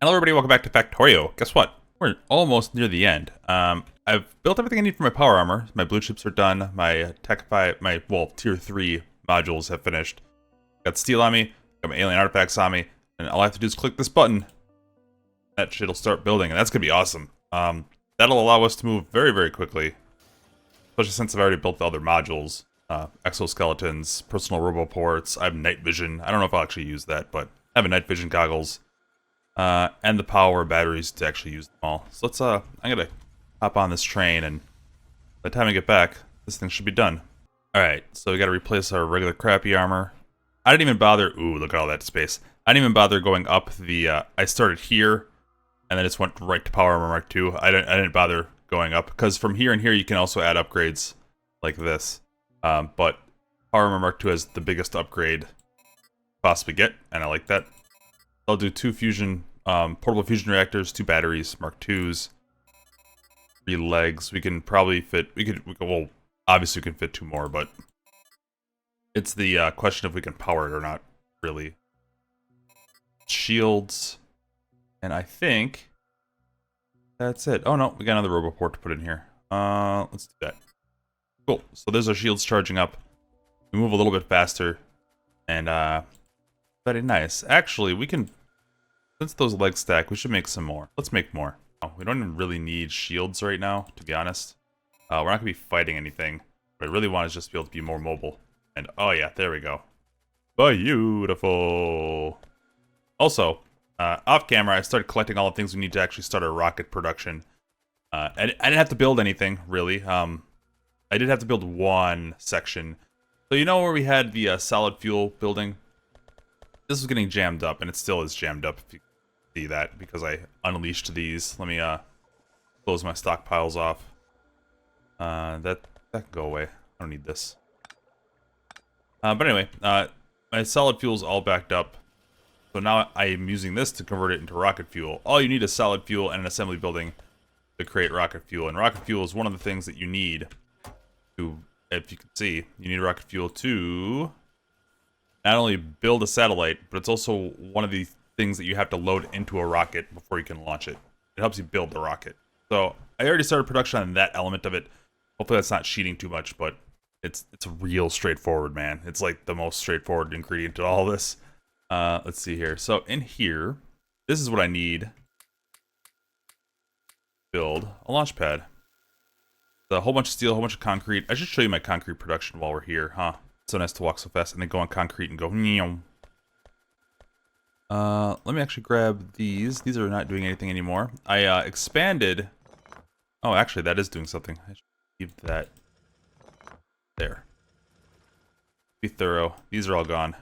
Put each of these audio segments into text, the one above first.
Hello everybody, welcome back to Factorio. Guess what? We're almost near the end. I've built everything I need for my power armor. My blue chips are done. My tier 3 modules have finished. Got steel on me, got my alien artifacts on me, and all I have to do is click this button. That shit'll start building, and that's gonna be awesome. That'll allow us to move very, very quickly. Especially since I've already built the other modules. Exoskeletons, personal roboports, I have night vision. I don't know if I'll actually use that, but I have a night vision goggles. And the power batteries to actually use them all. So let's, I'm gonna hop on this train, and by the time I get back, this thing should be done. Alright, so we gotta replace our regular crappy armor. I didn't even bother, ooh, look at all that space. I didn't even bother going up the, I started here, and then just went right to Power Armor Mark II. I didn't bother going up, because from here and here you can also add upgrades like this. But Power Armor Mark II has the biggest upgrade possibly get, and I like that. I'll do 2 portable fusion reactors, 2 batteries, Mark IIs, 3 legs. We can probably fit, well, obviously we can fit 2 more, but it's the question if we can power it or not, really. Shields, and I think that's it. Oh no, we got another roboport to put in here. Let's do that. Cool, so there's our shields charging up. We move a little bit faster, and very nice. Actually, we can, since those legs stack, we should make some more. Let's make more. Oh, we don't even really need shields right now, to be honest. We're not going to be fighting anything. What I really want is just to be able to be more mobile. And, oh yeah, there we go. Beautiful. Also, off camera, I started collecting all the things we need to actually start our rocket production. I didn't have to build anything, really. I did have to build one section. So you know where we had the solid fuel building? This was getting jammed up, and it still is jammed up, if you can see that, because I unleashed these. Let me close my stockpiles off. That can go away. I don't need this. But anyway, my solid fuel's all backed up. So now I am using this to convert it into rocket fuel. All you need is solid fuel and an assembly building to create rocket fuel. And rocket fuel is one of the things that you need to, if you can see, you need rocket fuel to not only build a satellite, but it's also one of the things that you have to load into a rocket before you can launch it. It helps you build the rocket. So I already started production on that element of it. Hopefully that's not cheating too much, but it's real straightforward, man. It's like the most straightforward ingredient to all this. Let's see here. So in here, this is what I need. Build a launch pad. A whole bunch of steel, a whole bunch of concrete. I should show you my concrete production while we're here, huh? It's so nice to walk so fast and then go on concrete and go. Let me actually grab these. These are not doing anything anymore. I expanded. Oh, actually, that is doing something. I should keep that there. Be thorough. These are all gone.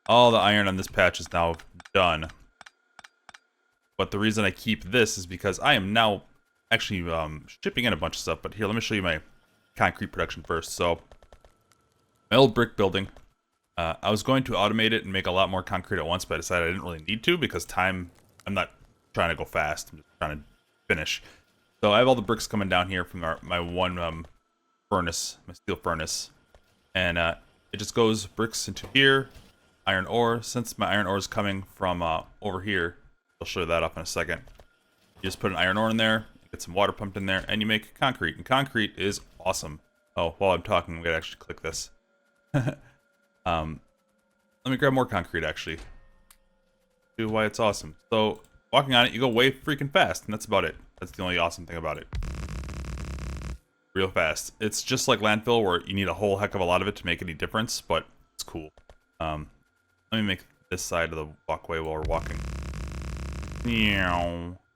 All the iron on this patch is now done. But the reason I keep this is because I am now actually shipping in a bunch of stuff. But here, let me show you my concrete production first. So my old brick building, I was going to automate it and make a lot more concrete at once, but I decided I didn't really need to because time, I'm not trying to go fast, I'm just trying to finish. So I have all the bricks coming down here from my one furnace, my steel furnace. And it just goes bricks into here, iron ore. Since my iron ore is coming from over here, I'll show that off in a second. You just put an iron ore in there, get some water pumped in there, and you make concrete. And concrete is awesome. Oh, while I'm talking, I'm going to actually click this. Let me grab more concrete, actually. See why it's awesome. So, walking on it, you go way freaking fast, and that's about it. That's the only awesome thing about it. Real fast. It's just like landfill, where you need a whole heck of a lot of it to make any difference, but it's cool. Let me make this side of the walkway while we're walking.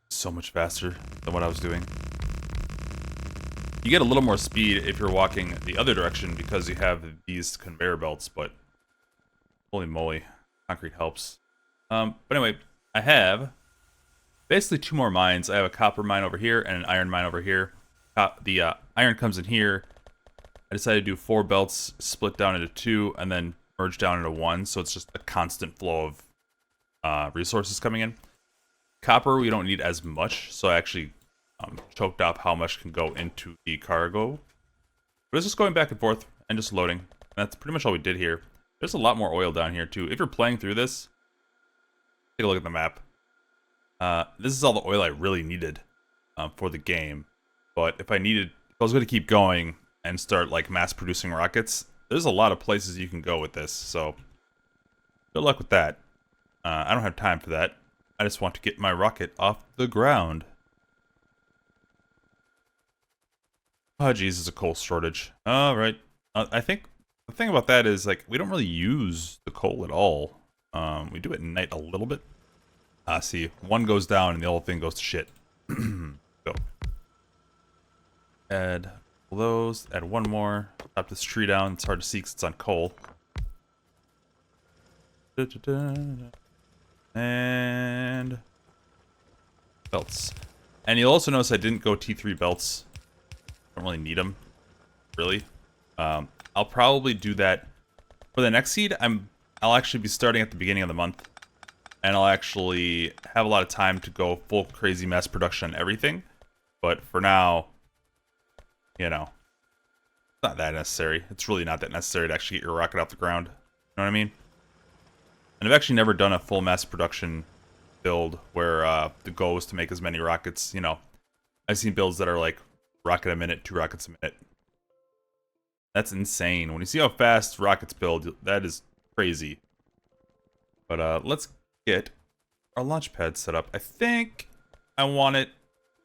So much faster than what I was doing. You get a little more speed if you're walking the other direction because you have these conveyor belts, but holy moly, concrete helps. But anyway, I have basically 2 more mines. I have a copper mine over here and an iron mine over here. The iron comes in here. I decided to do 4 belts, split down into 2, and then merge down into 1, so it's just a constant flow of resources coming in. Copper, we don't need as much, so I actually choked up how much can go into the cargo. But it's just going back and forth and just loading. And that's pretty much all we did here. There's a lot more oil down here too. If you're playing through this, take a look at the map. This is all the oil I really needed for the game. But if I was going to keep going and start like mass producing rockets, there's a lot of places you can go with this. So good luck with that. I don't have time for that. I just want to get my rocket off the ground. Oh, geez, it's a coal shortage. All right. I think the thing about that is, like, we don't really use the coal at all. We do it at night a little bit. See, one goes down and the whole thing goes to shit. Go. Add those. Add one more. Chop this tree down. It's hard to see because it's on coal. And belts. And you'll also notice I didn't go T3 belts. Don't really need them, really. I'll probably do that for the next seed. I'll actually be starting at the beginning of the month, and I'll actually have a lot of time to go full crazy mass production on everything. But for now, you know, it's not that necessary. It's really not that necessary to actually get your rocket off the ground. You know what I mean? And I've actually never done a full mass production build where the goal is to make as many rockets. You know, I've seen builds that are like rocket a minute, 2 rockets a minute. That's insane. When you see how fast rockets build, that is crazy. But let's get our launch pad set up. I think I want it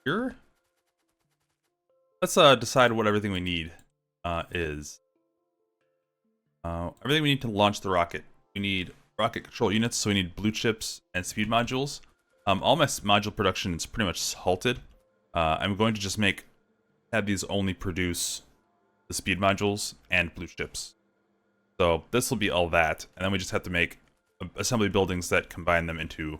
here. Let's decide what everything we need is. Everything we need to launch the rocket. We need rocket control units, so we need blue chips and speed modules. All my module production is pretty much halted. I'm going to just have these only produce the speed modules and blue chips. So this will be all that, and then we just have to make assembly buildings that combine them into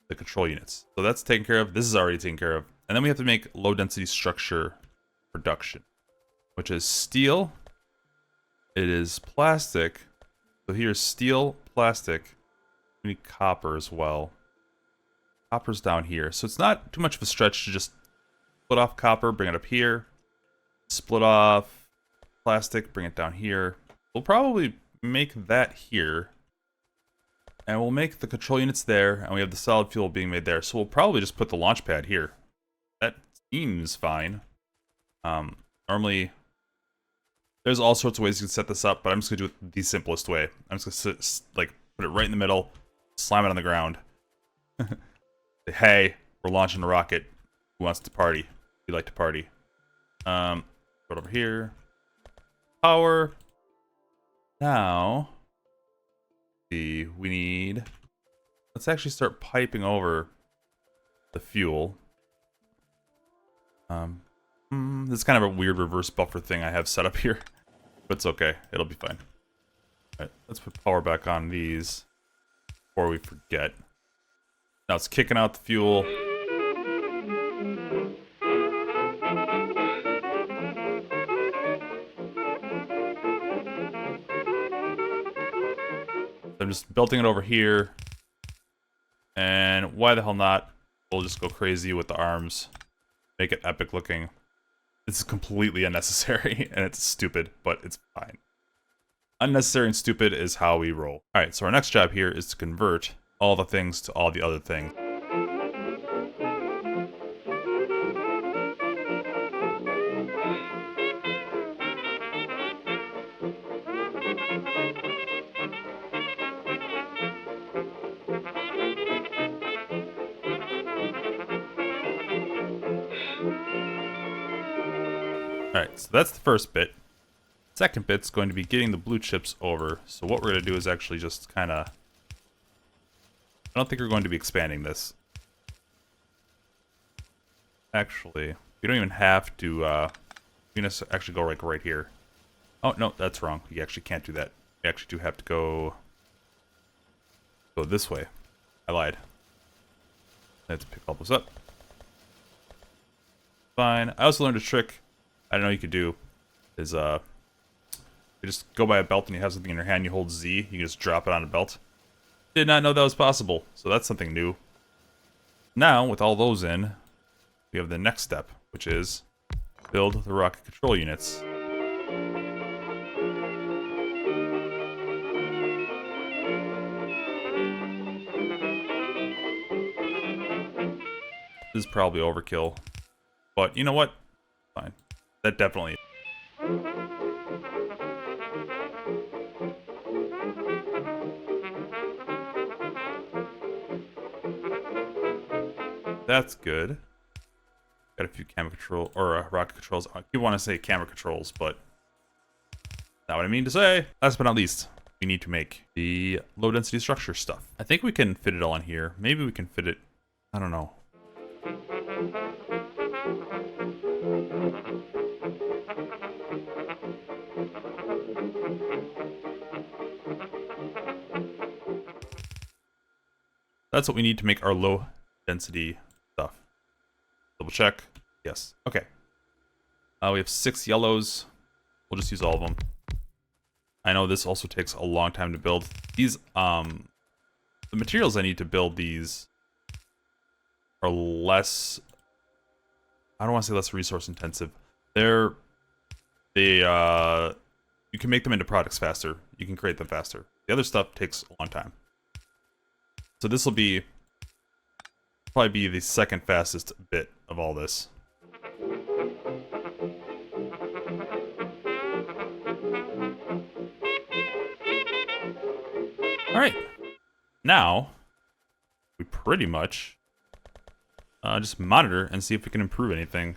the control units. So that's taken care of. This is already taken care of. And then we have to make low density structure production, which is steel. It is plastic. So here's steel, plastic. We need copper as well. Copper's down here. So it's not too much of a stretch to just split off copper, bring it up here. Split off plastic, bring it down here. We'll probably make that here. And we'll make the control units there, and we have the solid fuel being made there. So we'll probably just put the launch pad here. That seems fine. Normally, there's all sorts of ways you can set this up, but I'm just going to do it the simplest way. I'm just going to like put it right in the middle, slam it on the ground. Say, hey, we're launching a rocket. Who wants to party? We like to party. Go over here. Power. Now, we need. Let's actually start piping over the fuel. This is kind of a weird reverse buffer thing I have set up here, but it's okay. It'll be fine. All right, let's put power back on these before we forget. Now it's kicking out the fuel. I'm just belting it over here. And why the hell not? We'll just go crazy with the arms. Make it epic looking. This is completely unnecessary, and it's stupid, but it's fine. Unnecessary and stupid is how we roll. Alright, so our next job here is to convert all the things to all the other things. Alright, so that's the first bit. Second bit's going to be getting the blue chips over. So what we're going to do is actually just kind of... I don't think we're going to be expanding this. Actually, we don't even have to... we can actually go like right here. Oh, no, that's wrong. You actually can't do that. You actually do have to go this way. I lied. Let's pick all those up. Fine. I also learned a trick I don't know you could do is you just go by a belt and you have something in your hand, you hold Z, you can just drop it on a belt. Did not know that was possible, so that's something new. Now, with all those in, we have the next step, which is build the rocket control units. This is probably overkill. But you know what? Fine. That definitely... That's good. Got a few camera control or rocket controls. I keep want to say camera controls, but not what I mean to say. Last but not least, we need to make the low density structure stuff. I think we can fit it all in here. Maybe we can fit it. I don't know. That's what we need to make our low density stuff. Double check. Yes. Okay. We have 6 yellows. We'll just use all of them. I know this also takes a long time to build. These, the materials I need to build these are less, I don't want to say less resource intensive. You can make them into products faster. You can create them faster. The other stuff takes a long time. So this will probably be the second fastest bit of all this. Alright. Now, we pretty much just monitor and see if we can improve anything.